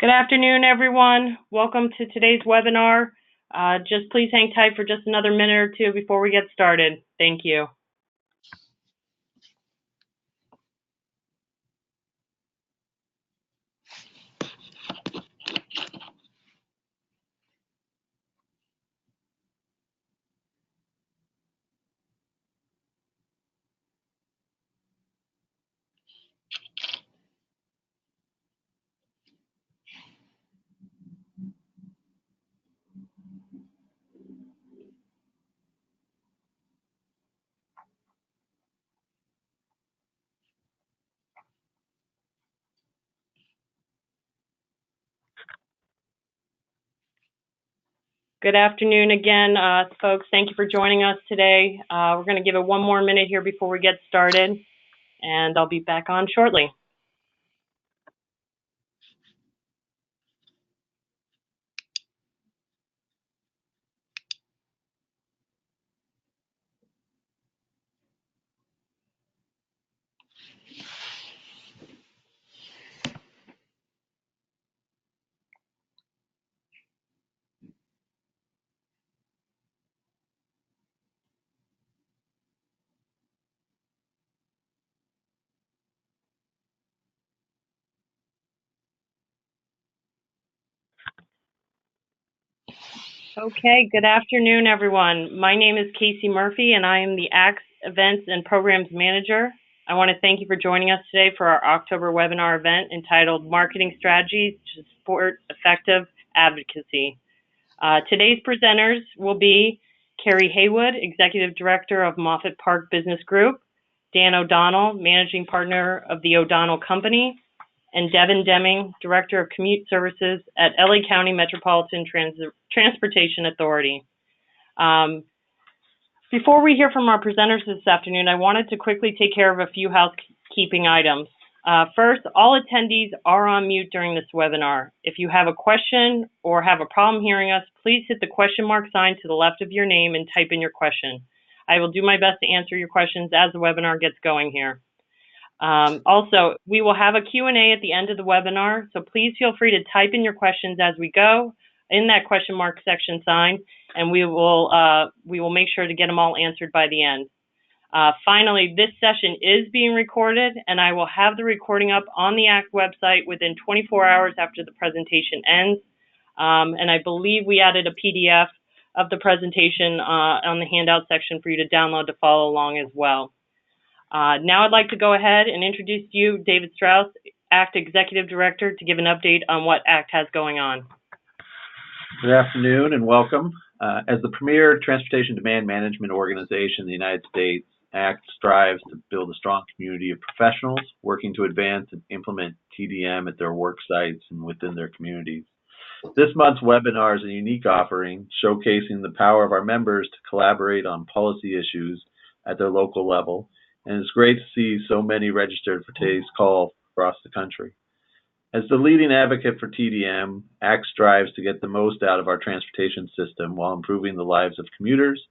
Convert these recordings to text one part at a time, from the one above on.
Good afternoon, everyone. Welcome to today's webinar. Just please hang tight for just another minute or two before we get started. Thank you. Good afternoon again, folks. Thank you for joining us today. We're going to give it one more minute here before we get started, and I'll be back on shortly. Okay, good afternoon, everyone. My name is Casey Murphy, and I am the ACTS Events and Programs Manager. I want to thank you for joining us today for our October webinar event entitled Marketing Strategies to Support Effective Advocacy. Today's presenters will be Carrie Haywood, Executive Director of Moffett Park Business Group, Dan O'Donnell, Managing Partner of the O'Donnell Company, and Devin Deming, Director of Commute Services at LA County Metropolitan Transportation Authority. Before we hear from our presenters this afternoon, I wanted to quickly take care of a few housekeeping items. First, all attendees are on mute during this webinar. If you have a question or have a problem hearing us, please hit the question mark sign to the left of your name and type in your question. I will do my best to answer your questions as the webinar gets going here. Also, we will have a Q&A at the end of the webinar, so please feel free to type in your questions as we go in that question mark section sign, and we will make sure to get them all answered by the end. Finally, this session is being recorded, and I will have the recording up on the ACT website within 24 hours after the presentation ends. And I believe we added a PDF of the presentation on the handout section for you to download to follow along as well. Now I'd like to go ahead and introduce you, David Strauss, ACT Executive Director, to give an update on what ACT has going on. Good afternoon and welcome. As the premier transportation demand management organization in the United States, ACT strives to build a strong community of professionals working to advance and implement TDM at their work sites and within their communities. This month's webinar is a unique offering showcasing the power of our members to collaborate on policy issues at their local level, and it's great to see so many registered for today's call across the country. As the leading advocate for TDM, ACT strives to get the most out of our transportation system while improving the lives of commuters,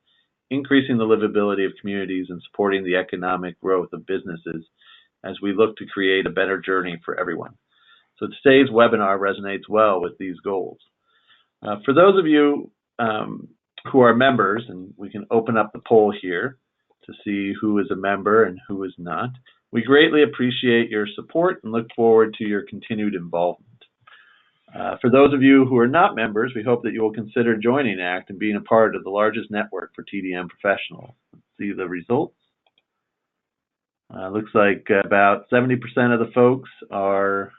increasing the livability of communities, and supporting the economic growth of businesses as we look to create a better journey for everyone. So today's webinar resonates well with these goals. For those of you who are members, and we can open up the poll here to see who is a member and who is not, we greatly appreciate your support and look forward to your continued involvement. For those of you who are not members, we hope that you will consider joining ACT and being a part of the largest network for TDM professionals. Let's see the results. Looks like about 70% of the folks are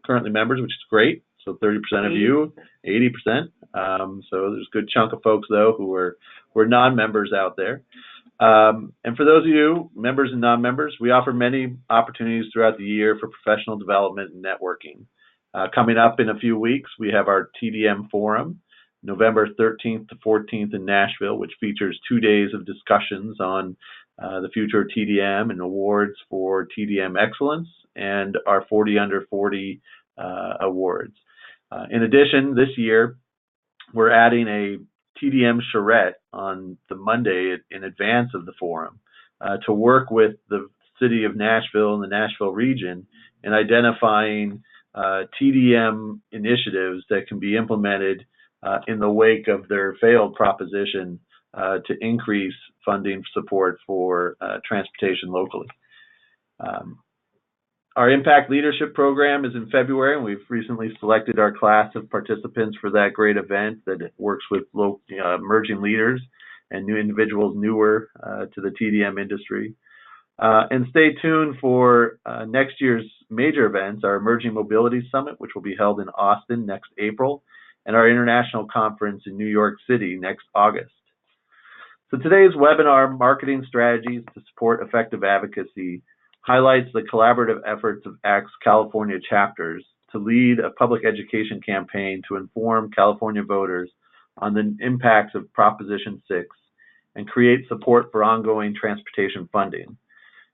currently members, which is great. So 30% of you, 80%. So there's a good chunk of folks, though, who are non-members out there. And for those of you, members and non-members, we offer many opportunities throughout the year for professional development and networking. Coming up in a few weeks, we have our TDM Forum, November 13th to 14th in Nashville, which features 2 days of discussions on the future of TDM and awards for TDM excellence and our 40 under 40 awards. In addition, this year, we're adding a TDM charrette on the Monday in advance of the forum to work with the city of Nashville and the Nashville region in identifying TDM initiatives that can be implemented in the wake of their failed proposition to increase funding support for transportation locally. Our Impact Leadership Program is in February, and we've recently selected our class of participants for that great event that works with emerging leaders and new individuals newer to the TDM industry. And stay tuned for next year's major events, our Emerging Mobility Summit, which will be held in Austin next April, and our international conference in New York City next August. So today's webinar, Marketing Strategies to Support Effective Advocacy, highlights the collaborative efforts of ACT's California chapters to lead a public education campaign to inform California voters on the impacts of Proposition 6 and create support for ongoing transportation funding.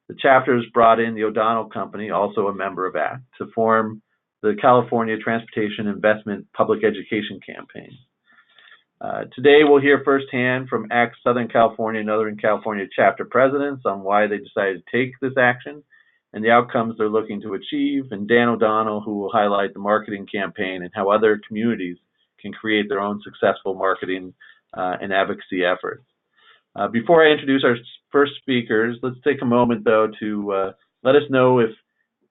The chapters brought in the O'Donnell Company, also a member of ACT, to form the California Transportation Investment Public Education Campaign. Today, we'll hear firsthand from ACT's Southern California and Northern California chapter presidents on why they decided to take this action and the outcomes they're looking to achieve, and Dan O'Donnell, who will highlight the marketing campaign and how other communities can create their own successful marketing and advocacy efforts. Before I introduce our first speakers, let's take a moment, though, to let us know if,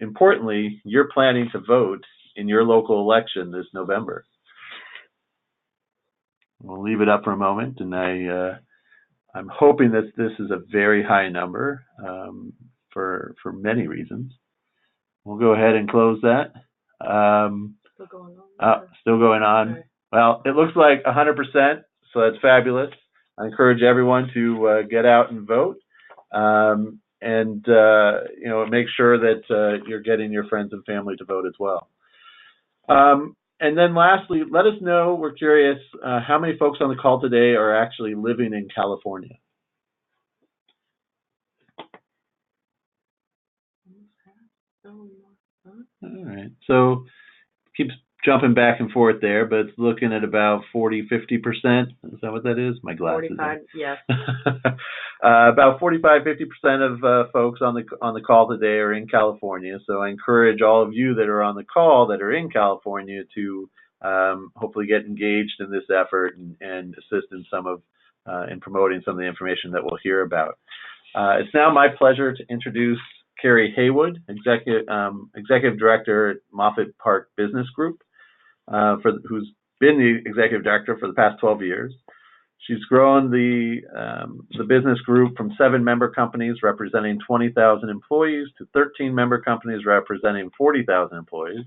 importantly, you're planning to vote in your local election this November. We'll leave it up for a moment, and I'm hoping that this is a very high number for many reasons. We'll go ahead and close that. Still going on. Still going on. Okay. Well, it looks like 100%, so that's fabulous. I encourage everyone to get out and vote, and make sure that you're getting your friends and family to vote as well. And then lastly, let us know, we're curious, how many folks on the call today are actually living in California? All right, so keeps jumping back and forth there, but it's looking at about 40, 50%. Is that what that is? My glasses. 45, yes. About 45, 50% of folks on the call today are in California. So I encourage all of you that are on the call that are in California to hopefully get engaged in this effort and assist in in promoting some of the information that we'll hear about. It's now my pleasure to introduce Carrie Haywood, Executive Director at Moffett Park Business Group, who's been the Executive Director for the past 12 years. She's grown the business group from 7 member companies representing 20,000 employees to 13 member companies representing 40,000 employees.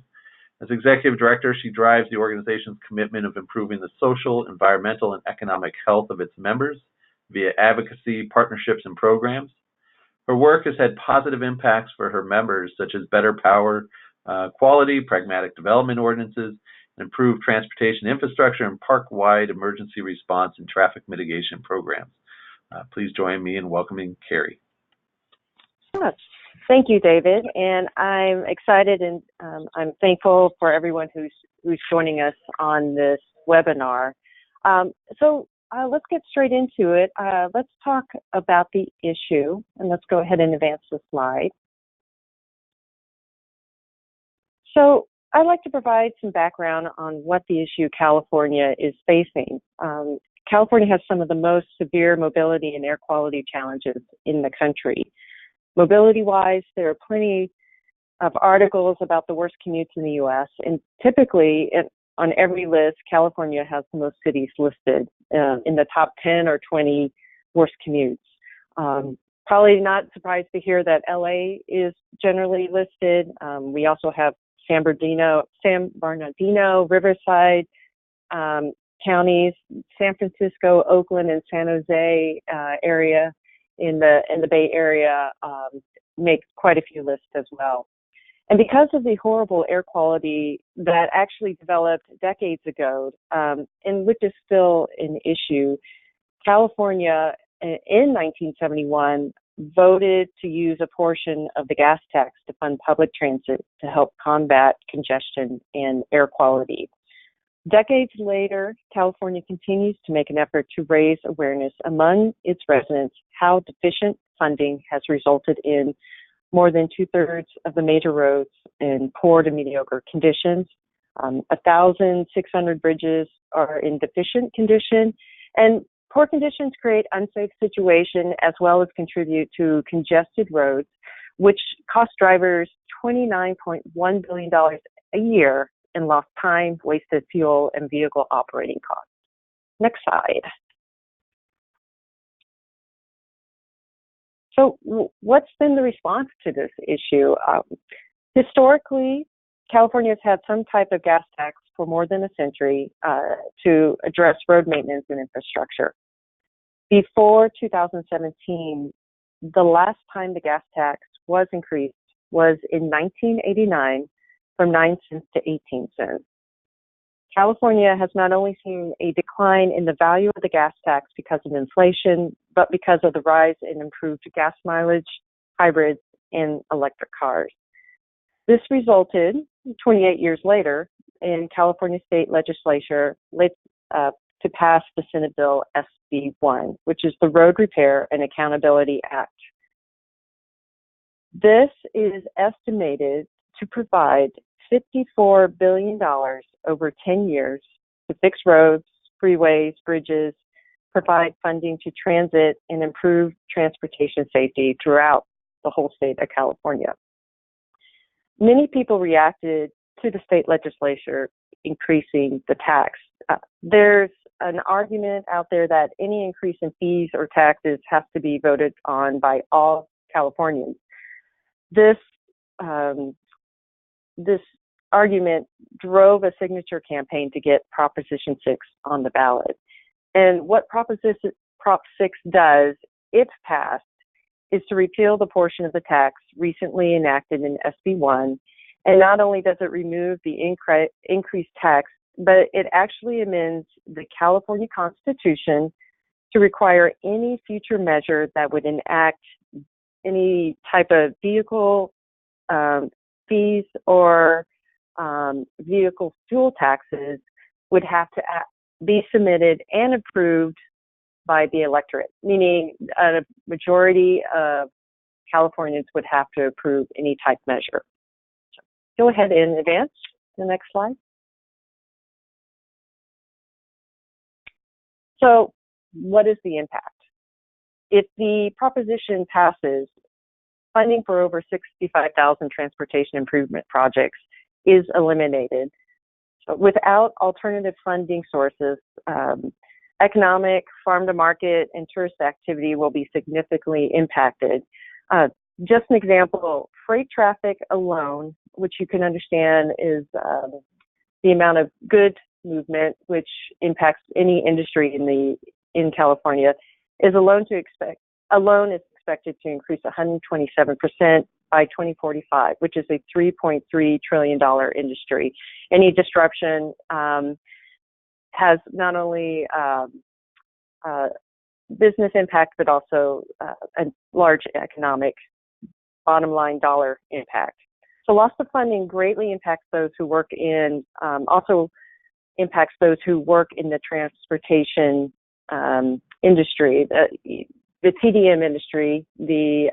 As Executive Director, she drives the organization's commitment of improving the social, environmental, and economic health of its members via advocacy, partnerships, and programs. Her work has had positive impacts for her members, such as better power quality, pragmatic development ordinances, improved transportation infrastructure, and park-wide emergency response and traffic mitigation programs. Please join me in welcoming Carrie. Yes. Thank you, David, and I'm excited and I'm thankful for everyone who's joining us on this webinar. So let's get straight into it. Let's talk about the issue, and let's go ahead and advance the slide. So I'd like to provide some background on what the issue California is facing. California has some of the most severe mobility and air quality challenges in the country. Mobility-wise, there are plenty of articles about the worst commutes in the U.S., and typically on every list, California has the most cities listed in the top 10 or 20 worst commutes. Probably not surprised to hear that LA is generally listed. We also have San Bernardino, Riverside counties, San Francisco, Oakland, and San Jose area in the Bay Area make quite a few lists as well. And because of the horrible air quality that actually developed decades ago, and which is still an issue, California in 1971 voted to use a portion of the gas tax to fund public transit to help combat congestion and air quality. Decades later, California continues to make an effort to raise awareness among its residents how deficient funding has resulted in more than 2/3 of the major roads in poor to mediocre conditions. 1,600 bridges are in deficient condition, and poor conditions create unsafe situation as well as contribute to congested roads, which cost drivers $29.1 billion a year in lost time, wasted fuel, and vehicle operating costs. Next slide. So what's been the response to this issue? Historically, California has had some type of gas tax for more than a century to address road maintenance and infrastructure. Before 2017, the last time the gas tax was increased was in 1989 from 9 cents to 18 cents. California has not only seen a decline in the value of the gas tax because of inflation, but because of the rise in improved gas mileage, hybrids, and electric cars. This resulted, 28 years later, in California state legislature to pass the Senate Bill SB 1, which is the Road Repair and Accountability Act. This is estimated to provide $54 billion over 10 years to fix roads, freeways, bridges, provide funding to transit, and improve transportation safety throughout the whole state of California. Many people reacted to the state legislature increasing the tax. There's an argument out there that any increase in fees or taxes has to be voted on by all Californians. This argument drove a signature campaign to get Proposition 6 on the ballot. And what Prop 6 does, if passed, is to repeal the portion of the tax recently enacted in SB 1. And not only does it remove the increased tax, but it actually amends the California Constitution to require any future measure that would enact any type of vehicle fees or vehicle fuel taxes would have to be submitted and approved by the electorate, meaning a majority of Californians would have to approve any type measure. So go ahead and advance to the next slide. So what is the impact? If the proposition passes, funding for over 65,000 transportation improvement projects is eliminated. So without alternative funding sources, economic, farm-to-market, and tourist activity will be significantly impacted. Just an example, freight traffic alone, which you can understand is the amount of goods movement, which impacts any industry in California, is expected to increase 127% by 2045, which is a $3.3 trillion industry. Any disruption has not only business impact, but also a large economic bottom line dollar impact. So loss of funding greatly impacts those who work in, also impacts those who work in the transportation industry, the TDM industry, the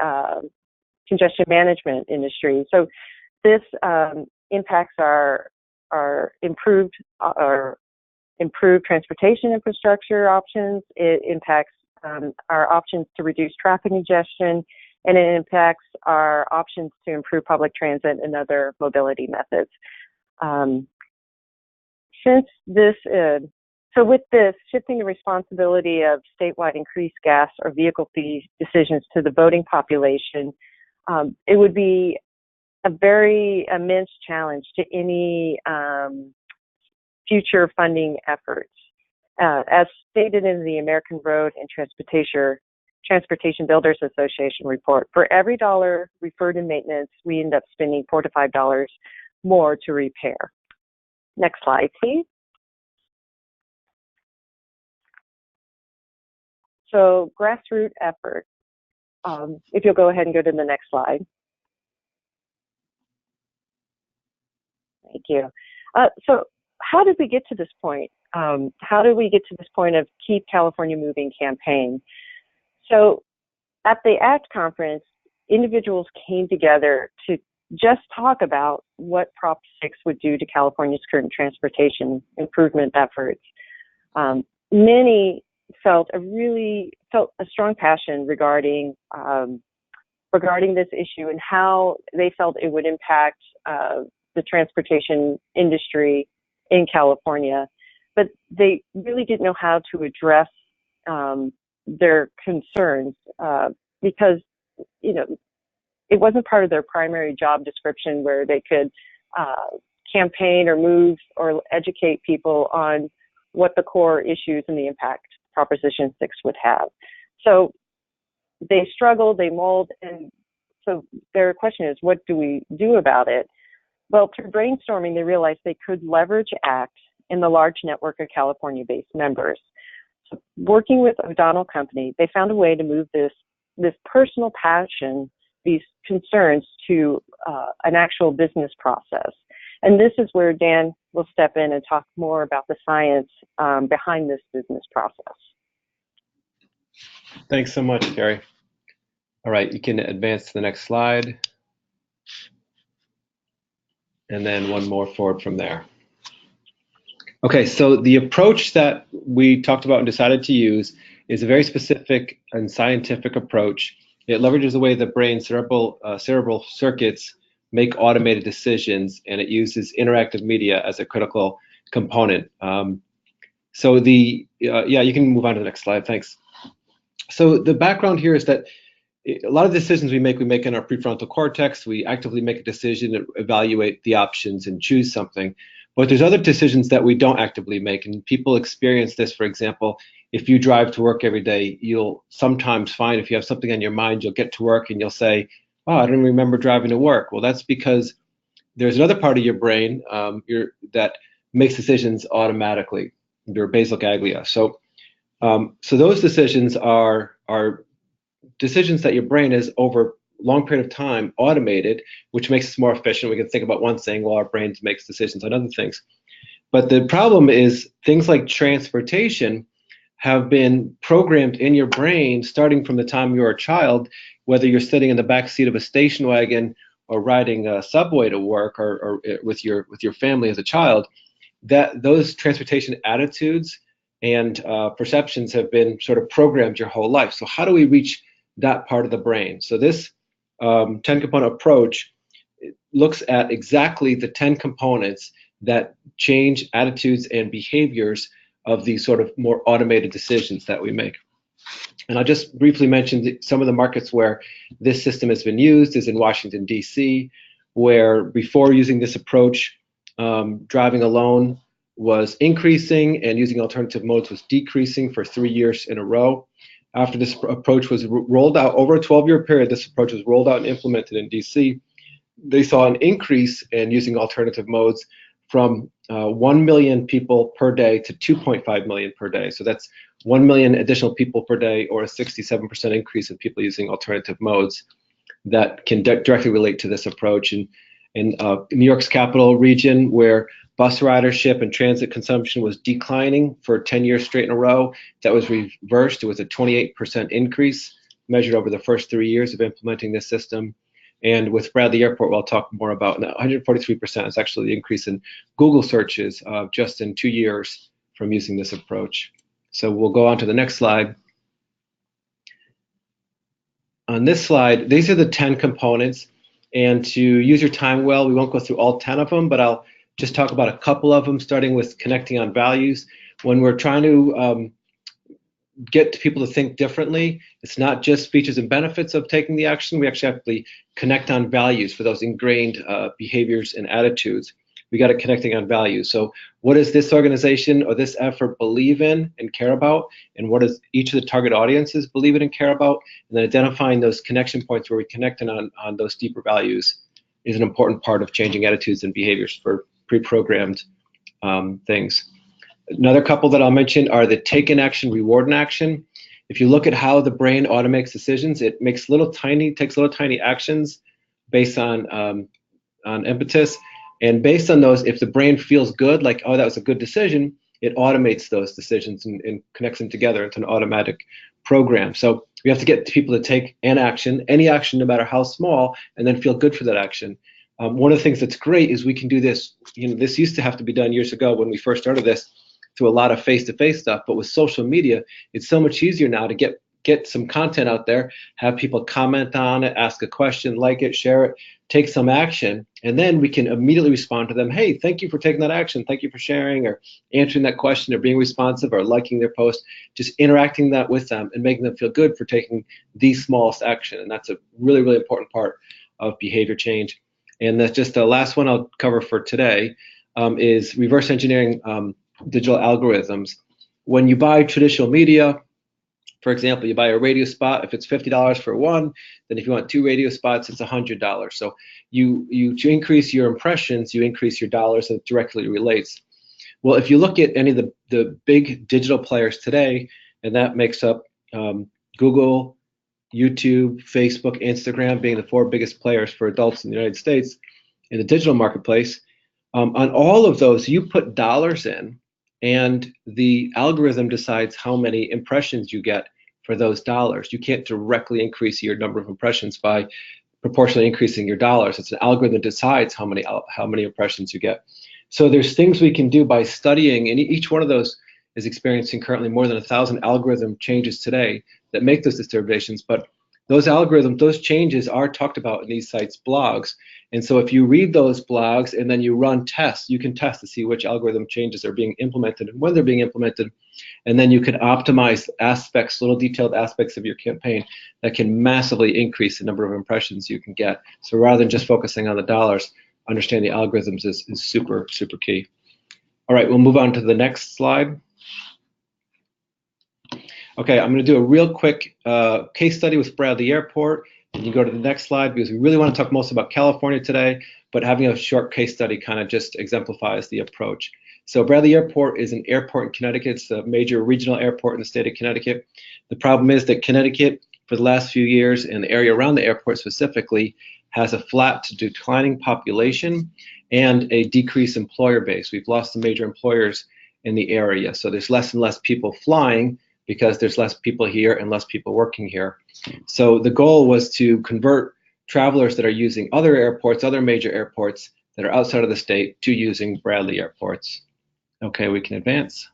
congestion management industry. So this impacts our improved transportation infrastructure options. It impacts our options to reduce traffic congestion, and it impacts our options to improve public transit and other mobility methods. So with this, shifting the responsibility of statewide increased gas or vehicle fee decisions to the voting population, it would be a very immense challenge to any future funding efforts. As stated in the American Road and Transportation Builders Association report, for every dollar referred to maintenance, we end up spending $4 to $5 more to repair. Next slide, please. So grassroots effort. If you'll go ahead and go to the next slide. Thank you. So how did we get to this point? How did we get to this point of Keep California Moving campaign? So at the ACT conference individuals came together to just talk about what Prop 6 would do to California's current transportation improvement efforts. Many felt a strong passion regarding this issue and how they felt it would impact the transportation industry in California, but they really didn't know how to address their concerns because, it wasn't part of their primary job description where they could campaign or move or educate people on what the core issues and the impact Proposition 6 would have. So they struggled, they mulled, and so their question is, what do we do about it? Well, through brainstorming, they realized they could leverage ACT in the large network of California-based members. So working with O'Donnell Company, they found a way to move this personal passion, these concerns, to an actual business process. And this is where Dan will step in and talk more about the science behind this business process. Thanks so much, Carrie. All right, you can advance to the next slide. And then one more forward from there. Okay, so the approach that we talked about and decided to use is a very specific and scientific approach. It leverages the way the brain's cerebral circuits make automated decisions, and it uses interactive media as a critical component. So you can move on to the next slide, thanks. So the background here is that a lot of decisions we make in our prefrontal cortex. We actively make a decision and evaluate the options and choose something. But there's other decisions that we don't actively make, and people experience this. For example, if you drive to work every day, you'll sometimes find if you have something on your mind, you'll get to work and you'll say, oh, I don't remember driving to work. Well, that's because there's another part of your brain that makes decisions automatically, your basal ganglia. So those decisions are decisions that your brain is over a long period of time automated, which makes us more efficient. We can think about one thing while our brains makes decisions on other things. But the problem is things like transportation have been programmed in your brain starting from the time you're a child, whether you're sitting in the back seat of a station wagon or riding a subway to work or with your family as a child, that those transportation attitudes and perceptions have been sort of programmed your whole life. So how do we reach that part of the brain? So this 10-component approach looks at exactly the 10 components that change attitudes and behaviors of these sort of more automated decisions that we make. And I'll just briefly mention some of the markets where this system has been used is in Washington, D.C., where before using this approach, driving alone was increasing and using alternative modes was decreasing for 3 years in a row. After this approach was rolled out, over a 12-year period, this approach was rolled out and implemented in D.C., they saw an increase in using alternative modes from 1 million people per day to 2.5 million per day. So that's 1 million additional people per day, or a 67% increase in people using alternative modes that can directly relate to this approach. And in New York's capital region, where bus ridership and transit consumption was declining for 10 years straight in a row, that was reversed. It was a 28% increase measured over the first 3 years of implementing this system. And with Bradley Airport, we'll talk more about, 143% is actually the increase in Google searches just in 2 years from using this approach. So we'll go on to the next slide. On this slide, these are the 10 components. And to use your time well, we won't go through all 10 of them, but I'll just talk about a couple of them, starting with connecting on values. When we're trying to get people to think differently, it's not just features and benefits of taking the action. We actually have to connect on values for those ingrained behaviors and attitudes. We got it connecting on values. So what does this organization or this effort believe in and care about? And what does each of the target audiences believe in and care about? And then identifying those connection points where we connect on those deeper values is an important part of changing attitudes and behaviors for pre-programmed things. Another couple that I'll mention are the take in action, reward in action. If you look at how the brain automates decisions, it takes little tiny actions based on impetus. And based on those, if the brain feels good, like, oh, that was a good decision, it automates those decisions and connects them together into an automatic program. So We have to get people to take an action, any action, no matter how small, and then feel good for that action. One of the things that's great is we can do this. This used to have to be done years ago when we first started this through a lot of face-to-face stuff, but with social media, it's so much easier now to get some content out there, have people comment on it, ask a question, like it, share it, take some action, and then we can immediately respond to them. Hey, thank you for taking that action. Thank you for sharing or answering that question or being responsive or liking their post, just interacting that with them and making them feel good for taking the smallest action. And that's a really, really important part of behavior change. And that's just the last one I'll cover for today is reverse engineering digital algorithms. When you buy traditional media, for example, you buy a radio spot, if it's $50 for one, then if you want 2 radio spots, it's $100. So you to increase your impressions, you increase your dollars, and it directly relates. Well, if you look at any of the big digital players today, and that makes up Google, YouTube, Facebook, Instagram being the 4 biggest players for adults in the United States in the digital marketplace, on all of those, you put dollars in, and the algorithm decides how many impressions you get for those dollars. You can't directly increase your number of impressions by proportionally increasing your dollars. It's an algorithm that decides how many impressions you get. So there's things we can do by studying, and each one of those is experiencing currently more than 1,000 algorithm changes today that make those determinations. But those algorithms, those changes are talked about in these sites' blogs. And so if you read those blogs and then you run tests, you can test to see which algorithm changes are being implemented and when they're being implemented. And then you can optimize aspects, little detailed aspects of your campaign that can massively increase the number of impressions you can get. So rather than just focusing on the dollars, understanding the algorithms is super, super key. All right, we'll move on to the next slide. Okay, I'm going to do a real quick case study with Bradley Airport. And you go to the next slide because we really want to talk most about California today, but having a short case study kind of just exemplifies the approach. So Bradley Airport is an airport in Connecticut. It's a major regional airport in the state of Connecticut. The problem is that Connecticut, for the last few years, and the area around the airport specifically, has a flat to declining population and a decreased employer base. We've lost the major employers in the area. So there's less and less people flying because there's less people here and less people working here. So the goal was to convert travelers that are using other airports, other major airports that are outside of the state to using Bradley airports. Okay, we can advance.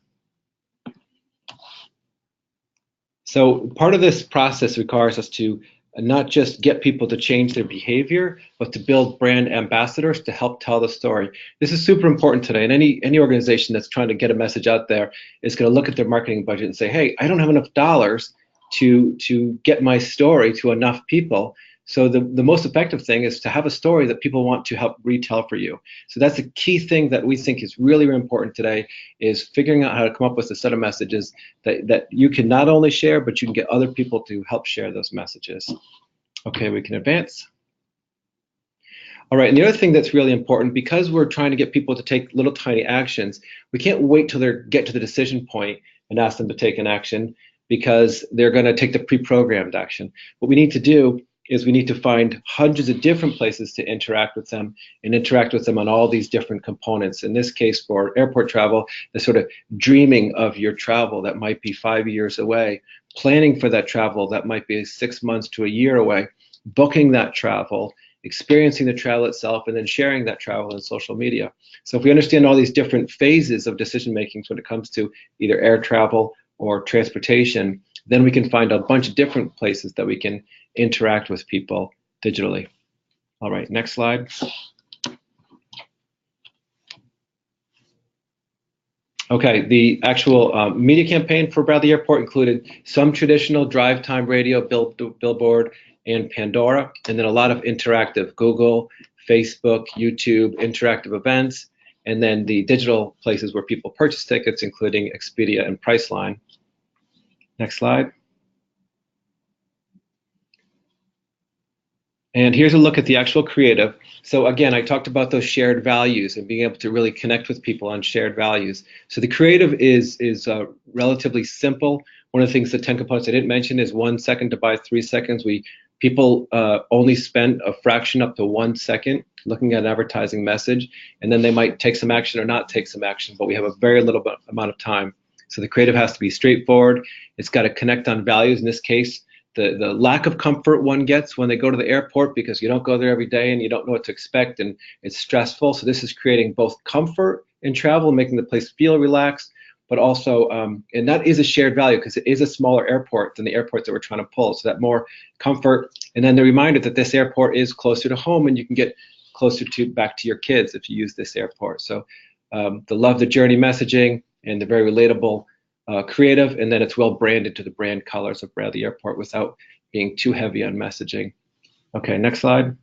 So part of this process requires us to not just get people to change their behavior, but to build brand ambassadors to help tell the story. This is super important today, and any organization that's trying to get a message out there is going to look at their marketing budget and say, hey, I don't have enough dollars to get my story to enough people. So the most effective thing is to have a story that people want to help retell for you. So that's a key thing that we think is really, really important today, is figuring out how to come up with a set of messages that you can not only share, but you can get other people to help share those messages. Okay, we can advance. All right, and the other thing that's really important, because we're trying to get people to take little tiny actions, we can't wait till they get to the decision point and ask them to take an action, because they're going to take the pre-programmed action. What we need to do is we need to find hundreds of different places to interact with them and interact with them on all these different components. In this case, for airport travel, the sort of dreaming of your travel that might be 5 years away, planning for that travel that might be 6 months to a year away, booking that travel, experiencing the travel itself, and then sharing that travel in social media. So if we understand all these different phases of decision making when it comes to either air travel or transportation, then we can find a bunch of different places that we can interact with people digitally. All right, next slide. Okay, the actual media campaign for Bradley Airport included some traditional drive time radio, billboard, and Pandora, and then a lot of interactive Google, Facebook, YouTube, interactive events, and then the digital places where people purchase tickets, including Expedia and Priceline. Next slide. And here's a look at the actual creative. So again, I talked about those shared values and being able to really connect with people on shared values. So the creative is relatively simple. One of the things, the 10 components I didn't mention, is 1 second to buy 3 seconds. People only spend a fraction up to 1 second looking at an advertising message, and then they might take some action or not take some action, but we have a very little amount of time. So the creative has to be straightforward. It's got to connect on values. In this case, the lack of comfort one gets when they go to the airport, because you don't go there every day and you don't know what to expect and it's stressful. So this is creating both comfort in travel, making the place feel relaxed, but also, and that is a shared value because it is a smaller airport than the airports that we're trying to pull. So that more comfort, and then the reminder that this airport is closer to home and you can get closer to back to your kids if you use this airport. So the love the journey messaging and the very relatable creative, and then it's well branded to the brand colors of Bradley Airport without being too heavy on messaging. Okay, next slide.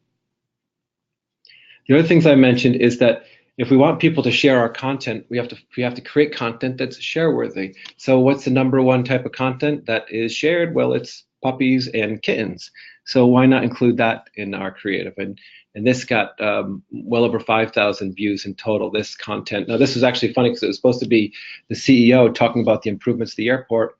The other things I mentioned is that if we want people to share our content, we have to create content that's share worthy. So what's the number one type of content that is shared? Well, it's puppies and kittens. So why not include that in our creative? And this got well over 5,000 views in total, this content. Now, this was actually funny because it was supposed to be the CEO talking about the improvements to the airport,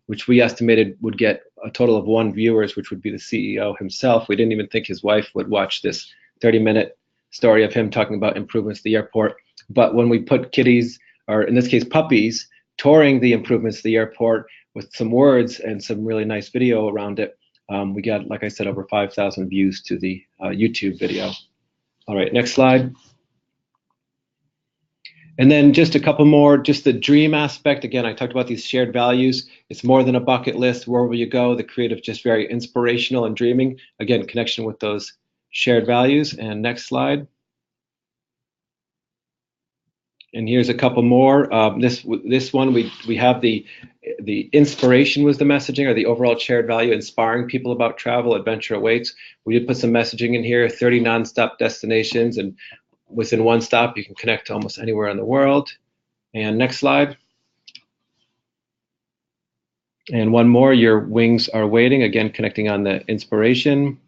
which we estimated would get a total of 1 viewers, which would be the CEO himself. We didn't even think his wife would watch this 30-minute story of him talking about improvements to the airport. But when we put kitties, or in this case puppies, touring the improvements to the airport with some words and some really nice video around it, we got, like I said, over 5,000 views to the YouTube video. All right, next slide. And then just a couple more, just the dream aspect. Again, I talked about these shared values. It's more than a bucket list. Wherever you go, the creative just very inspirational and dreaming. Again, connection with those shared values. And next slide. And here's a couple more. This one, we have the inspiration was the messaging, or the overall shared value, inspiring people about travel. Adventure awaits. We did put some messaging in here, 30 nonstop destinations, and within one stop, you can connect to almost anywhere in the world. And next slide. And one more, your wings are waiting. Again, connecting on the inspiration.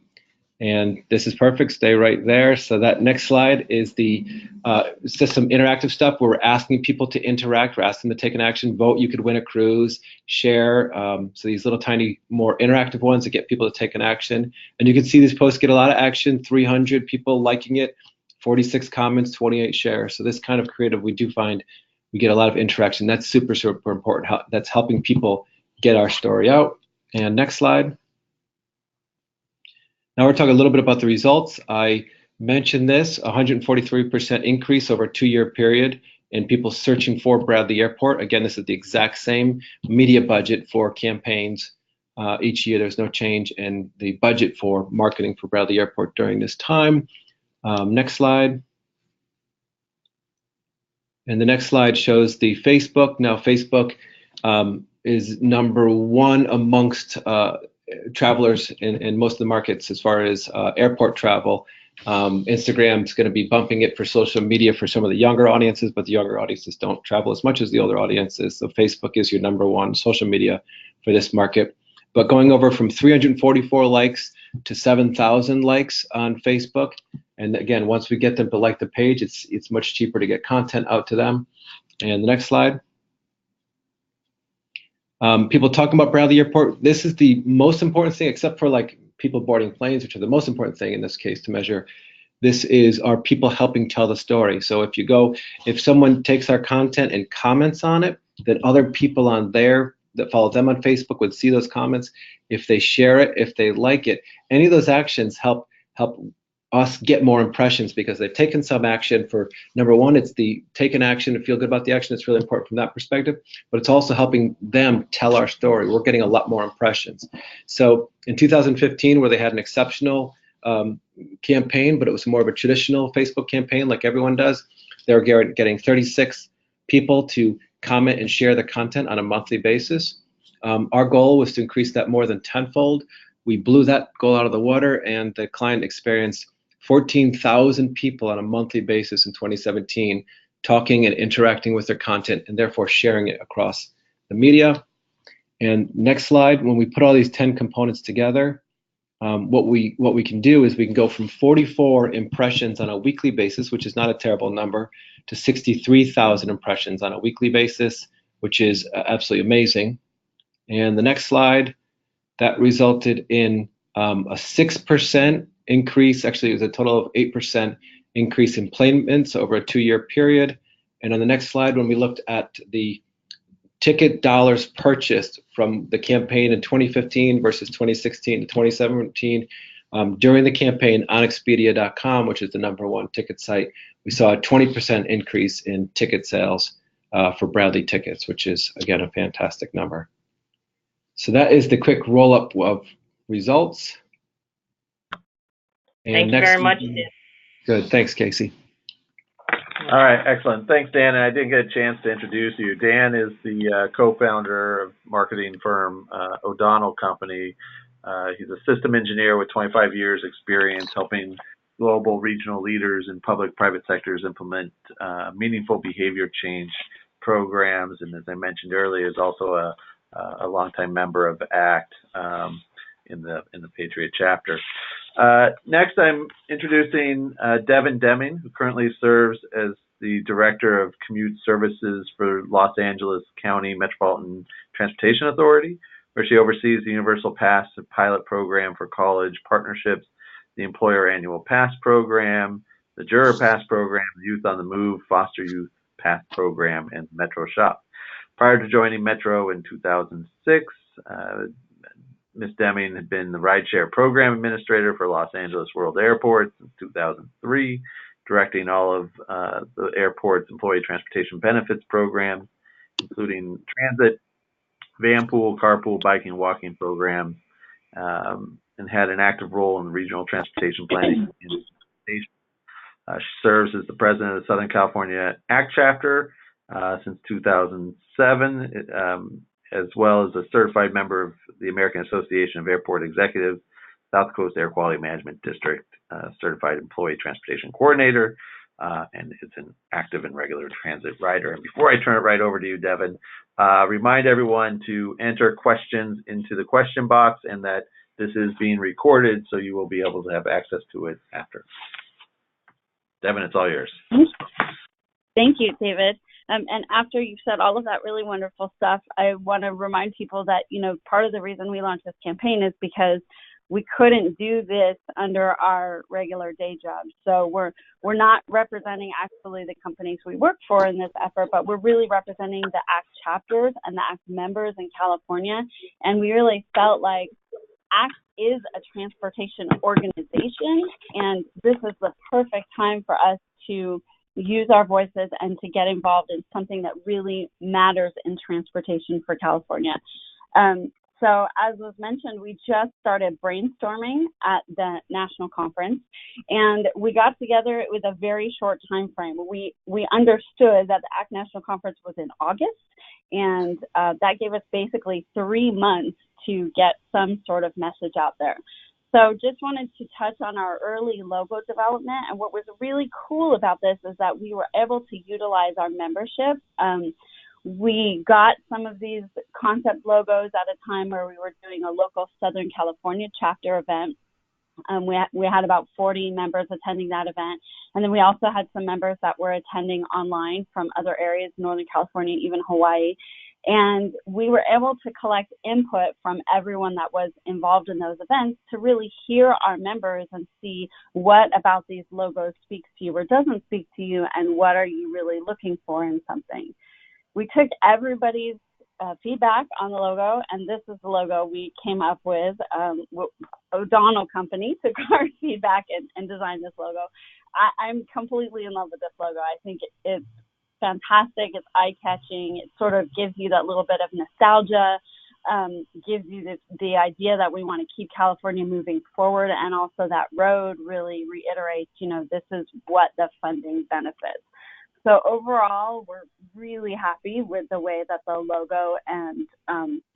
And this is perfect, stay right there. So that next slide is it's just some interactive stuff where we're asking people to interact, we're asking them to take an action, vote, you could win a cruise, share. So these little tiny, more interactive ones that get people to take an action. And you can see these posts get a lot of action, 300 people liking it, 46 comments, 28 shares. So this kind of creative, we do find we get a lot of interaction. That's super, super important. That's helping people get our story out. And next slide. Now we're talking a little bit about the results. I mentioned this, 143% increase over a 2-year period in people searching for Bradley Airport. Again, this is the exact same media budget for campaigns each year. There's no change in the budget for marketing for Bradley Airport during this time. Next slide. And the next slide shows the Facebook. Now Facebook is number one amongst travelers in most of the markets as far as airport travel. Instagram's going to be bumping it for social media for some of the younger audiences, but the younger audiences don't travel as much as the older audiences. So Facebook is your number one social media for this market. But going over from 344 likes to 7,000 likes on Facebook. And again, once we get them to like the page, it's much cheaper to get content out to them. And the next slide. People talking about Bradley Airport. This is the most important thing, except for like people boarding planes, which are the most important thing in this case to measure. This is our people helping tell the story. So if someone takes our content and comments on it, then other people on there that follow them on Facebook would see those comments. If they share it, if they like it, any of those actions help us get more impressions because they've taken some action. For number one, it's the taken action and feel good about the action. It's really important from that perspective, but it's also helping them tell our story. We're getting a lot more impressions. So in 2015, where they had an exceptional campaign, but it was more of a traditional Facebook campaign like everyone does, they were getting 36 people to comment and share the content on a monthly basis. Our goal was to increase that more than tenfold. We blew that goal out of the water, and the client experienced 14,000 people on a monthly basis in 2017 talking and interacting with their content and therefore sharing it across the media. And next slide, when we put all these 10 components together, what we can do is we can go from 44 impressions on a weekly basis, which is not a terrible number, to 63,000 impressions on a weekly basis, which is absolutely amazing. And the next slide, that resulted in a 6% increase. Actually, it was a total of 8% increase in payments over a 2-year period. And on the next slide, when we looked at the ticket dollars purchased from the campaign in 2015 versus 2016 to 2017. During the campaign on Expedia.com, which is the #1 ticket site, we saw a 20% increase in ticket sales for Bradley tickets, which is, again, a fantastic number. So that is the quick roll-up of results. And Thank you very much, Dan. Good. Thanks, Casey. All right, excellent. Thanks, Dan. And I didn't get a chance to introduce you. Dan is the co-founder of marketing firm O'Donnell Company. He's a system engineer with 25 years experience helping global regional leaders in public-private sectors implement meaningful behavior change programs. And as I mentioned earlier, is also a longtime member of ACT in the Patriot chapter. Next, I'm introducing Devin Deming, who currently serves as the Director of Commute Services for Los Angeles County Metropolitan Transportation Authority, where she oversees the Universal Pass pilot program for college partnerships, the Employer Annual Pass program, the Juror Pass program, the Youth on the Move, Foster Youth Pass program, and Metro Shop. Prior to joining Metro in 2006, Ms. Deming had been the rideshare program administrator for Los Angeles World Airport since 2003, directing all of the airport's employee transportation benefits programs, including transit, van pool, carpool, biking, walking programs, and had an active role in regional transportation planning and implementation. She serves as the president of the Southern California ACT chapter since 2007, as well as a certified member of the American Association of Airport Executives, South Coast Air Quality Management District certified employee transportation coordinator, and is an active and regular transit rider. And before I turn it right over to you, Devin, remind everyone to enter questions into the question box, and that this is being recorded, so you will be able to have access to it after. Devin, it's all yours. Thank you, David. And after you've said all of that really wonderful stuff, I want to remind people that, part of the reason we launched this campaign is because we couldn't do this under our regular day jobs. So we're not representing actually the companies we work for in this effort, but we're really representing the ACT chapters and the ACT members in California. And we really felt like ACT is a transportation organization, and this is the perfect time for us to use our voices and to get involved in something that really matters in transportation for California. So as was mentioned, we just started brainstorming at the national conference, and we got together with a very short time frame. We understood that the ACT National Conference was in August, and that gave us basically 3 months to get some sort of message out there. So just wanted to touch on our early logo development. And what was really cool about this is that we were able to utilize our membership. We got some of these concept logos at a time where we were doing a local Southern California chapter event. We had about 40 members attending that event. And then we also had some members that were attending online from other areas, Northern California, even Hawaii. And we were able to collect input from everyone that was involved in those events to really hear our members and see what about these logos speaks to you or doesn't speak to you, and what are you really looking for in something. We took everybody's feedback on the logo, and this is the logo we came up with. O'Donnell Company took our feedback and designed this logo. I'm completely in love with this logo. I think it's fantastic. It's eye-catching. It sort of gives you that little bit of nostalgia, gives you the idea that we want to keep California moving forward, and also that road really reiterates, this is what the funding benefits. So overall, we're really happy with the way that the logo and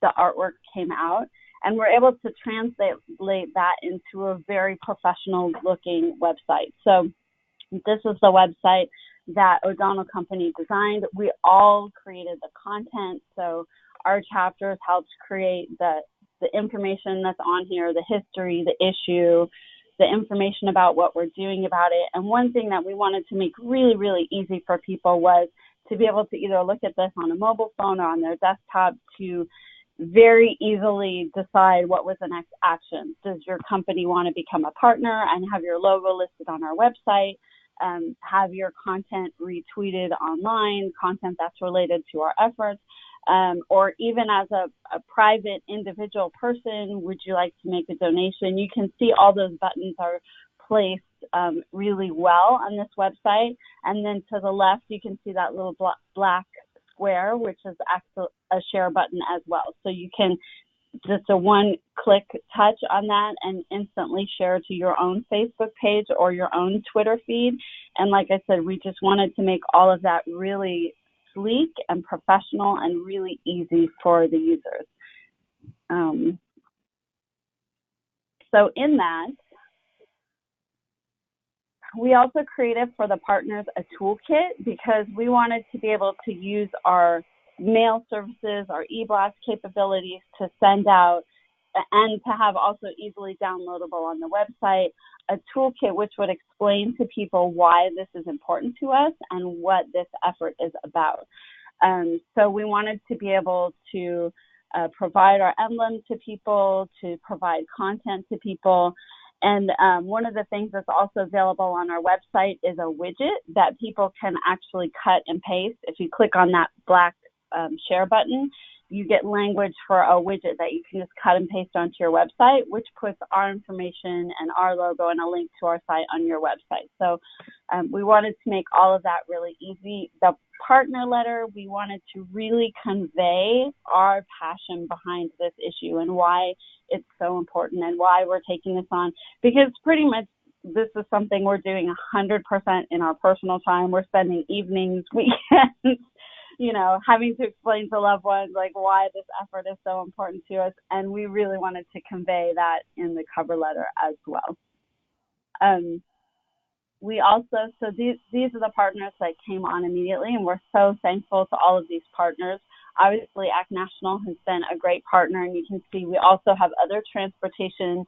the artwork came out, and we're able to translate that into a very professional-looking website. So this is the website that O'Donnell Company designed. We all created the content, so our chapters helped create the information that's on here, the history, the issue, the information about what we're doing about it. And one thing that we wanted to make really, really easy for people was to be able to either look at this on a mobile phone or on their desktop to very easily decide what was the next action. Does your company want to become a partner and have your logo listed on our website? Have your content retweeted online, content that's related to our efforts. or even as a private individual person, would you like to make a donation? You can see all those buttons are placed really well on this website. And then to the left, you can see that little black square, which is actually a share button as well. So you can just a one-click touch on that and instantly share to your own Facebook page or your own Twitter feed. And like I said, we just wanted to make all of that really sleek and professional and really easy for the users. So in that, we also created for the partners a toolkit because we wanted to be able to use our mail services, our e-blast capabilities to send out and to have also easily downloadable on the website, a toolkit which would explain to people why this is important to us and what this effort is about. So we wanted to be able to provide our emblem to people, to provide content to people. And one of the things that's also available on our website is a widget that people can actually cut and paste. If you click on that black share button, you get language for a widget that you can just cut and paste onto your website, which puts our information and our logo and a link to our site on your website. So we wanted to make all of that really easy. The partner letter, we wanted to really convey our passion behind this issue and why it's so important and why we're taking this on, because pretty much this is something we're doing 100% in our personal time. We're spending evenings, weekends, you know, having to explain to loved ones like why this effort is so important to us, and we really wanted to convey that in the cover letter as well. We also, so these are the partners that came on immediately, and we're so thankful to all of these partners. Obviously, ACT National has been a great partner, and you can see we also have other transportation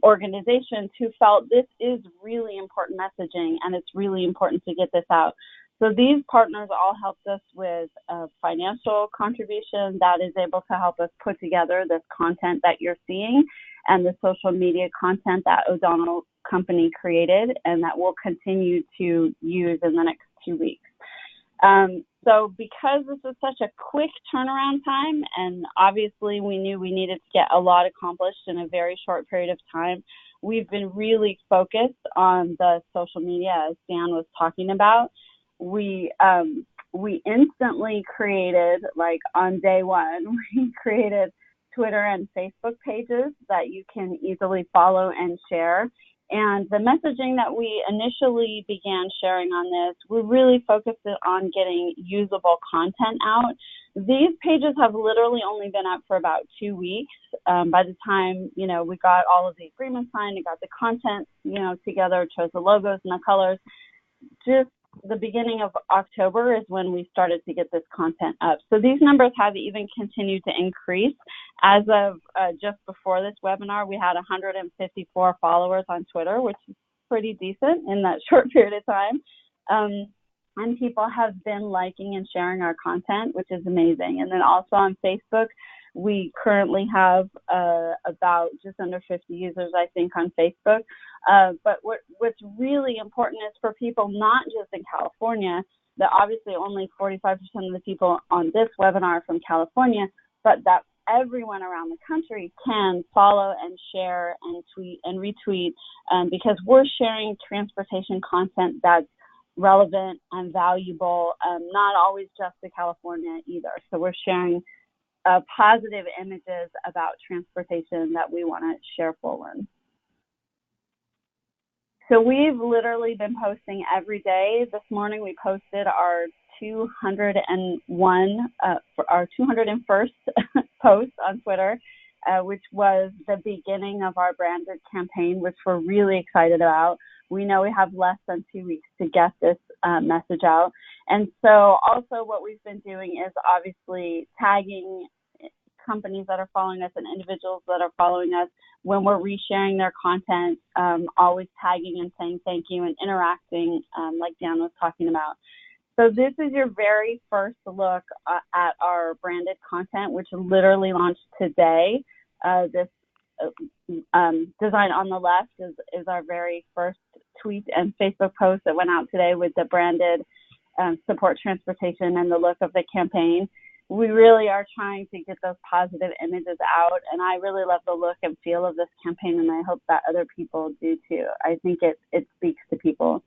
organizations who felt this is really important messaging, and it's really important to get this out. So these partners all helped us with a financial contribution that is able to help us put together this content that you're seeing and the social media content that O'Donnell Company created and that we'll continue to use in the next 2 weeks. So because this is such a quick turnaround time, and obviously we knew we needed to get a lot accomplished in a very short period of time, we've been really focused on the social media, as Dan was talking about. We instantly created, like on day one, we created Twitter and Facebook pages that you can easily follow and share. And the messaging that we initially began sharing on this, we really focused on getting usable content out. These pages have literally only been up for about 2 weeks. By the time, you know, we got all of the agreements signed and got the content, you know, together, chose the logos and the colors, just the beginning of October is when we started to get this content up. So these numbers have even continued to increase. As of just before this webinar, we had 154 followers on Twitter, which is pretty decent in that short period of time. And people have been liking and sharing our content, which is amazing. And then also on Facebook, we currently have about just under 50 users, I think, on Facebook. But what's really important is for people not just in California, that obviously only 45% of the people on this webinar are from California, but that everyone around the country can follow and share and tweet and retweet because we're sharing transportation content that's relevant and valuable, not always just to California either. So we're sharing positive images about transportation that we want to share forward. So we've literally been posting every day. This morning we posted our 201st post on Twitter, which was the beginning of our branded campaign, which we're really excited about. We know we have less than 2 weeks to get this message out. And so also what we've been doing is obviously tagging companies that are following us and individuals that are following us when we're resharing their content, always tagging and saying thank you and interacting like Dan was talking about. So this is your very first look at our branded content, which literally launched today. This design on the left is our very first tweet and Facebook post that went out today with the branded support transportation and the look of the campaign. we really are trying to get those positive images out, and I really love the look and feel of this campaign, and I hope that other people do too. I think it speaks to people.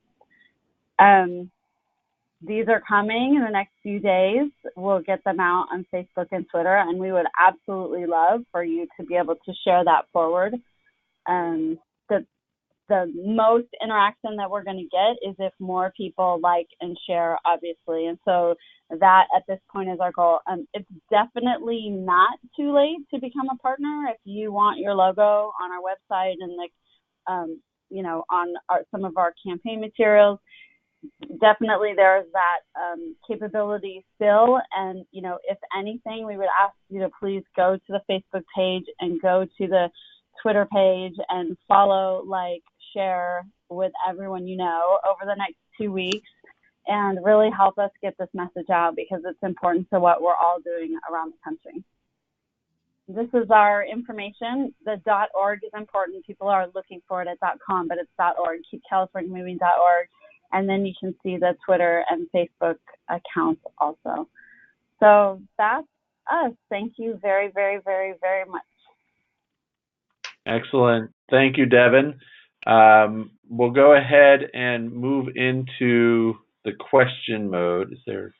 These are coming in the next few days. We'll get them out on Facebook and Twitter, and we would absolutely love for you to be able to share that forward. The most interaction that we're going to get is if more people like and share, obviously. And so that at this point is our goal. It's definitely not too late to become a partner. If you want your logo on our website and on some of our campaign materials, definitely there's that capability still. And, if anything, we would ask you to please go to the Facebook page and go to the Twitter page and follow, share with everyone over the next 2 weeks, and really help us get this message out, because it's important to what we're all doing around the country. This is our information. The .org is important. People are looking for it at .com, but it's .org, keepcaliforniamoving.org. And then you can see the Twitter and Facebook accounts also. So that's us. Thank you very, very, very, very much. Excellent. Thank you, Devin. We'll go ahead and move into the question mode. Is there?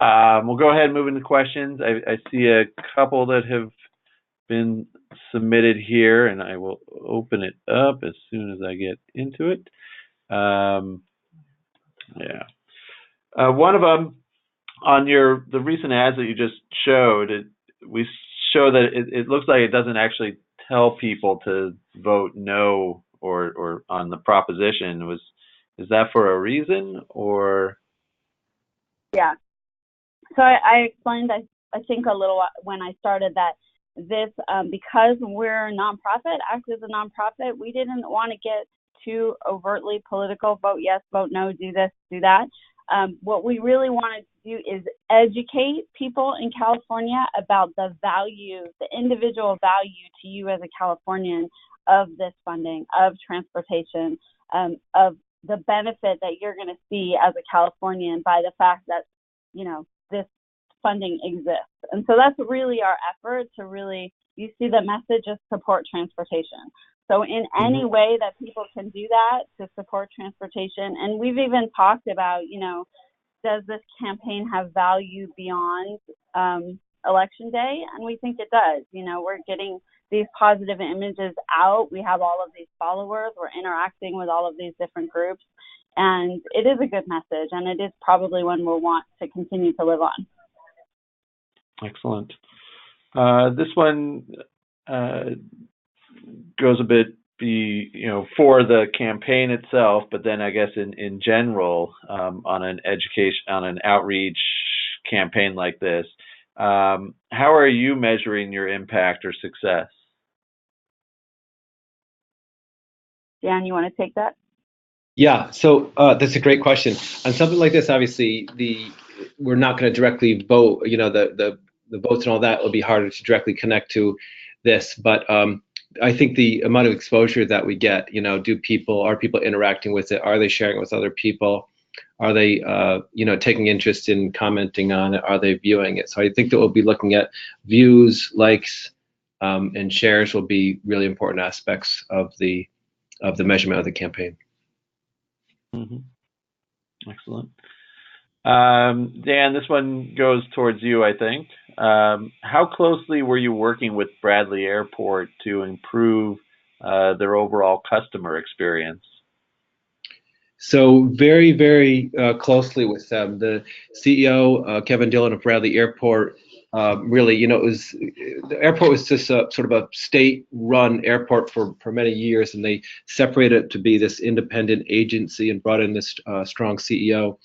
We'll go ahead and move into questions. I see a couple that have been submitted here, and I will open it up as soon as I get into it. One of them on the recent ads that you just showed, we show that it looks like it doesn't actually tell people to vote no or on the proposition. Is that for a reason, or? Yeah. So I explained, I think a little when I started, that this, because we're a nonprofit, act as a nonprofit, we didn't want to get too overtly political, vote yes, vote no, do this, do that. What we really wanted to do is educate people in California about the value, the individual value to you as a Californian of this funding, of transportation, of the benefit that you're going to see as a Californian by the fact that, this funding exists. And so that's really our effort to really, you see the message is support transportation. So in any way that people can do that to support transportation, and we've even talked about, does this campaign have value beyond Election Day? And we think it does. We're getting these positive images out. We have all of these followers. We're interacting with all of these different groups. And it is a good message, and it is probably one we'll want to continue to live on. Excellent. This one goes a bit for the campaign itself, but then I guess in general, on an outreach campaign like this, how are you measuring your impact or success? Dan, you want to take that? Yeah, so that's a great question. On something like this, obviously, we're not going to directly vote. The votes and all that will be harder to directly connect to this. But I think the amount of exposure that we get, are people interacting with it? Are they sharing it with other people? Are they, taking interest in commenting on it? Are they viewing it? So I think that we'll be looking at views, likes, and shares will be really important aspects of the measurement of the campaign. Excellent. Dan, this one goes towards you, I think. How closely were you working with Bradley Airport to improve their overall customer experience? So very, very closely with them. The CEO, Kevin Dillon of Bradley Airport, really, the airport was just a sort of a state-run airport for many years, and they separated it to be this independent agency and brought in this strong CEO.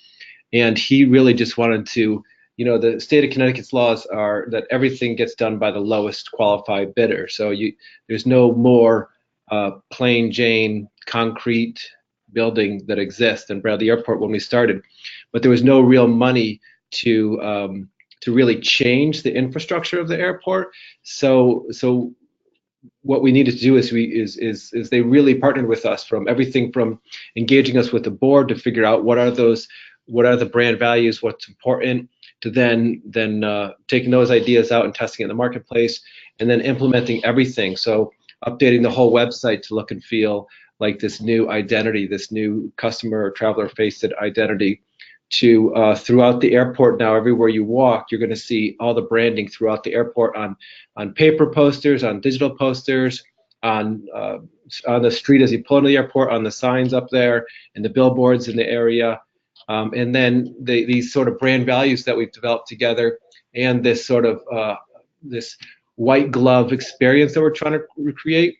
And he really just wanted to, the state of Connecticut's laws are that everything gets done by the lowest qualified bidder. So there's no more plain Jane concrete building that exists in Bradley Airport when we started, but there was no real money to really change the infrastructure of the airport. So what we needed to do is they really partnered with us, from everything from engaging us with the board to figure out what are the brand values, what's important, to then taking those ideas out and testing it in the marketplace, and then implementing everything. So updating the whole website to look and feel like this new identity, this new customer or traveler-faced identity, to throughout the airport now, everywhere you walk, you're going to see all the branding throughout the airport on paper posters, on digital posters, on the street as you pull into the airport, on the signs up there, and the billboards in the area. And then these sort of brand values that we've developed together, and this sort of this white glove experience that we're trying to recreate.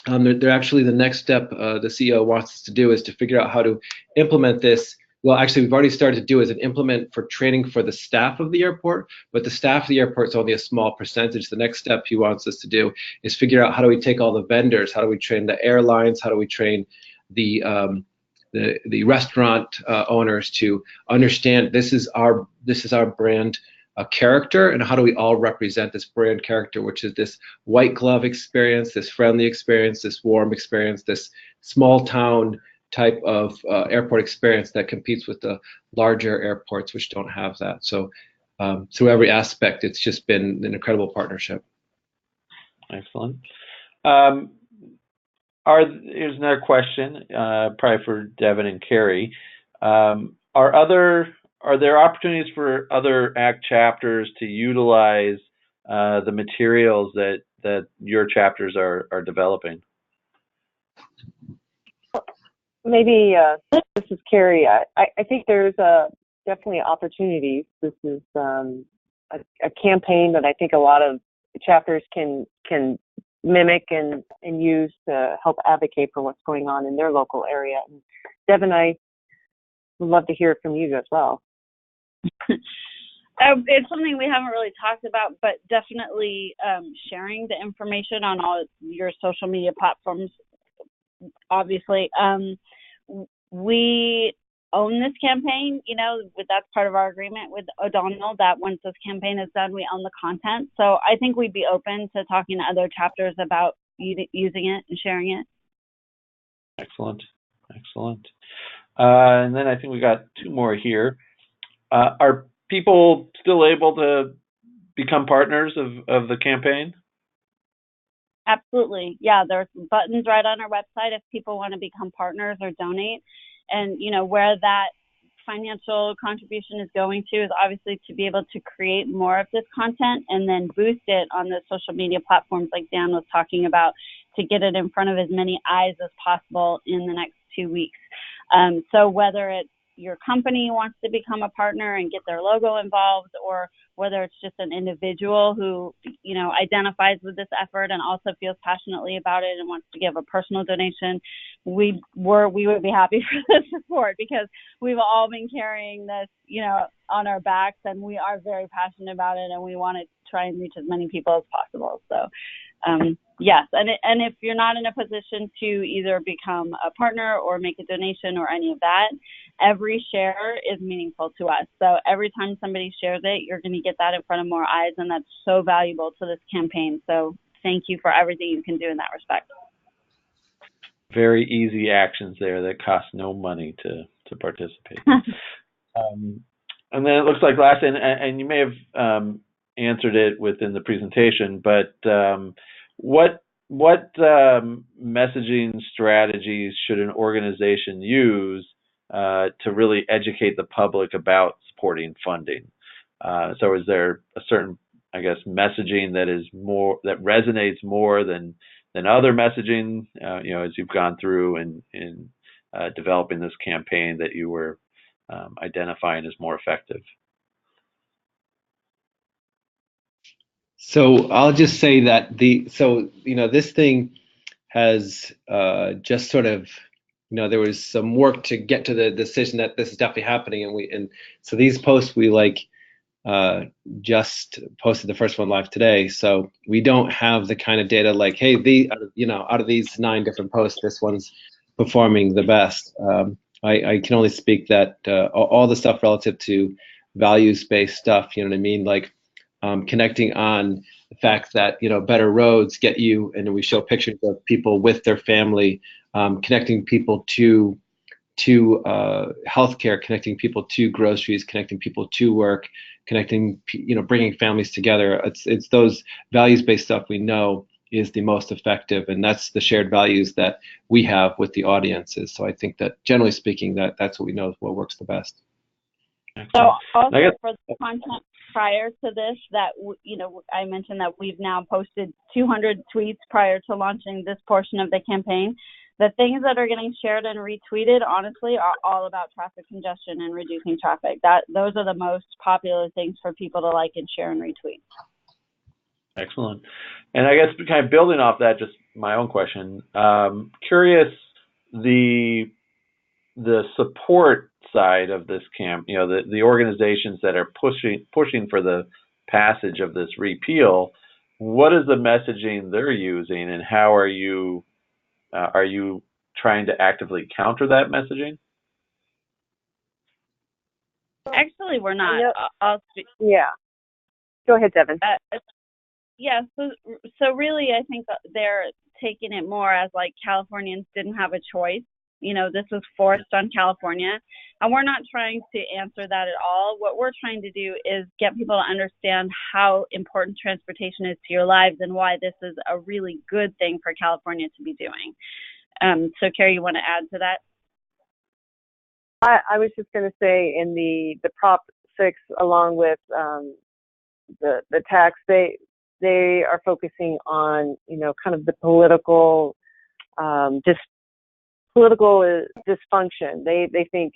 They're actually the next step the CEO wants us to do is to figure out how to implement this. Well, actually, we've already started to do is an implement for training for the staff of the airport, but the staff of the airport is only a small percentage. The next step he wants us to do is figure out how do we take all the vendors, how do we train the airlines, how do we train the restaurant owners to understand this is our brand character, and how do we all represent this brand character, which is this white glove experience, this friendly experience, this warm experience, this small town type of airport experience that competes with the larger airports which don't have that. So through every aspect, it's just been an incredible partnership. Excellent. Here's another question, probably for Devin and Carrie. Are there opportunities for other ACT chapters to utilize the materials that your chapters are developing? Maybe this is Carrie. I think there's definitely opportunities. This is a campaign that I think a lot of chapters can mimic and use to help advocate for what's going on in their local area. And Deb and I would love to hear from you as well. It's something we haven't really talked about, but definitely sharing the information on all your social media platforms. Obviously, we own this campaign. You know, that's part of our agreement with O'Donnell, that once this campaign is done, we own the content. So I think we'd be open to talking to other chapters about using it and sharing it. Excellent. And then I think we got two more here. Are people still able to become partners of the campaign? Absolutely. Yeah, there's buttons right on our website if people want to become partners or donate. And, where that financial contribution is going to is obviously to be able to create more of this content and then boost it on the social media platforms like Dan was talking about, to get it in front of as many eyes as possible in the next 2 weeks. So whether it's your company wants to become a partner and get their logo involved, or whether it's just an individual who, identifies with this effort and also feels passionately about it and wants to give a personal donation, we would be happy for the support, because we've all been carrying this, on our backs, and we are very passionate about it, and we want to try and reach as many people as possible. So, yes, and if you're not in a position to either become a partner or make a donation or any of that, every share is meaningful to us. So every time somebody shares it, you're going to get that in front of more eyes, and that's so valuable to this campaign. So thank you for everything you can do in that respect. Very easy actions there that cost no money to participate. And then it looks like last, and you may have answered it within the presentation, but what messaging strategies should an organization use to really educate the public about supporting funding? So is there a certain, messaging that resonates more than other messaging, as you've gone through in developing this campaign that you were identifying as more effective? So I'll just say that this thing has just sort of, there was some work to get to the decision that this is definitely happening, and so these posts we just posted the first one live today. So we don't have the kind of data like, hey, out of these 9 different posts, this one's performing the best. I can only speak that all the stuff relative to values-based stuff, you know what I mean? Like connecting on the fact that, better roads get you, and we show pictures of people with their family, connecting people to to healthcare, connecting people to groceries, connecting people to work, connecting, bringing families together. It's those values-based stuff we know is the most effective, and that's the shared values that we have with the audiences. So I think that generally speaking, that's what we know is what works the best. So also for the content prior to this, that I mentioned that we've now posted 200 tweets prior to launching this portion of the campaign. The things that are getting shared and retweeted, honestly, are all about traffic congestion and reducing traffic. Those are the most popular things for people to like and share and retweet. Excellent. And I guess kind of building off that, just my own question, curious the support side of this camp, the organizations that are pushing for the passage of this repeal, what is the messaging they're using, and how are you trying to actively counter that messaging? Actually, we're not. I'll speak. Yeah. Go ahead, Devin. Yeah, so really, I think they're taking it more as like Californians didn't have a choice. This was forced on California, and we're not trying to answer that at all. What we're trying to do is get people to understand how important transportation is to your lives and why this is a really good thing for California to be doing. So, Carrie, you want to add to that? I was just going to say in the Prop 6, along with the tax, they are focusing on kind of the political dysfunction. They think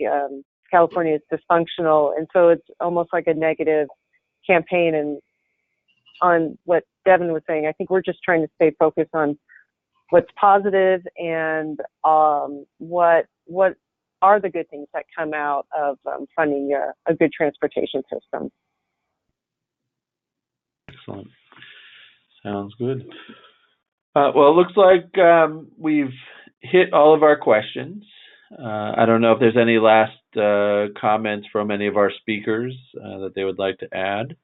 California is dysfunctional, and so it's almost like a negative campaign. And on what Devin was saying, I think we're just trying to stay focused on what's positive and what are the good things that come out of funding a good transportation system. Excellent. Sounds good. Well, it looks like we've hit all of our questions. I don't know if there's any last comments from any of our speakers that they would like to add.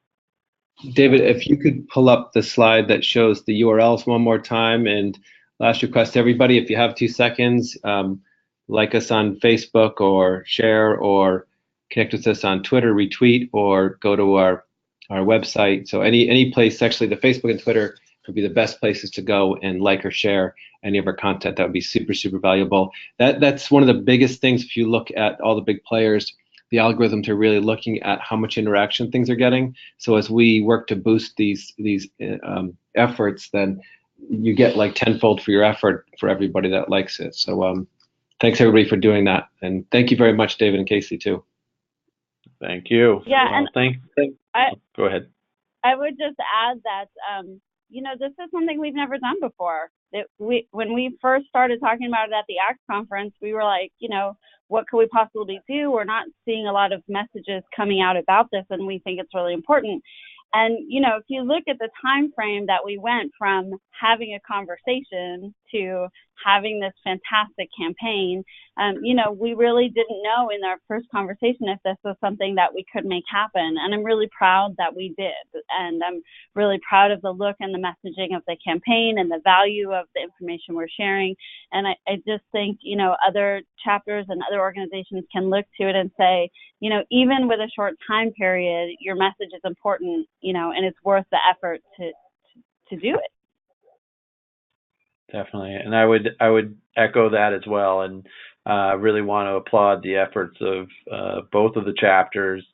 David, if you could pull up the slide that shows the URLs one more time, and last request to everybody, if you have 2 seconds, like us on Facebook or share or connect with us on Twitter, retweet, or go to our website. So any place, actually the Facebook and Twitter would be the best places to go and like or share any of our content. That would be super, super valuable. That's one of the biggest things. If you look at all the big players, the algorithms are really looking at how much interaction things are getting. So as we work to boost these efforts, then you get like tenfold for your effort for everybody that likes it. So thanks everybody for doing that, and thank you very much, David and Casey too. Thank you. Yeah, well, and go ahead. I would just add that this is something we've never done before. When we first started talking about it at the ACT conference, we were like, what could we possibly do? We're not seeing a lot of messages coming out about this, and we think it's really important. And, if you look at the time frame that we went from having a conversation to having this fantastic campaign, we really didn't know in our first conversation if this was something that we could make happen. And I'm really proud that we did. And I'm really proud of the look and the messaging of the campaign and the value of the information we're sharing. And I just think, other chapters and other organizations can look to it and say, even with a short time period, your message is important, and it's worth the effort to do it. Definitely, and I would echo that as well, and really want to applaud the efforts of both of the chapters,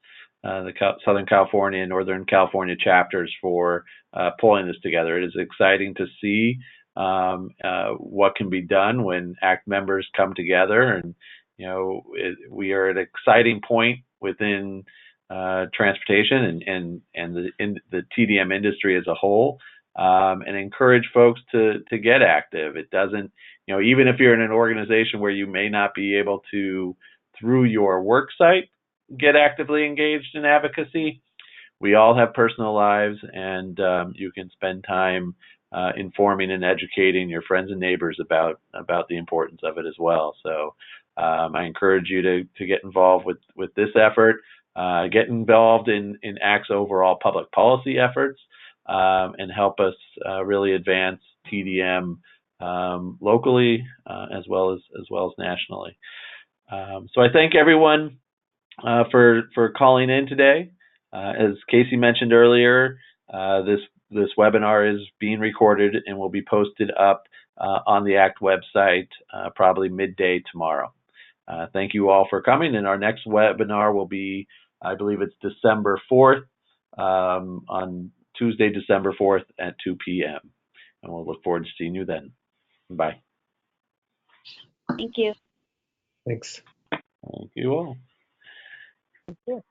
the Southern California and Northern California chapters, for pulling this together. It is exciting to see what can be done when ACT members come together, and we are at an exciting point within transportation and the TDM industry as a whole. And encourage folks to get active. It doesn't, even if you're in an organization where you may not be able to, through your work site, get actively engaged in advocacy, we all have personal lives, and you can spend time informing and educating your friends and neighbors about the importance of it as well. So I encourage you to get involved with this effort, get involved in ACT's overall public policy efforts, and help us really advance TDM locally as well as nationally. So I thank everyone for calling in today. As Casey mentioned earlier, this webinar is being recorded and will be posted up on the ACT website probably midday tomorrow. Thank you all for coming, and our next webinar will be, I believe it's December 4th, on Tuesday, December 4th at 2 p.m. And we'll look forward to seeing you then. Bye. Thank you. Thanks. Thank you all. Thank you.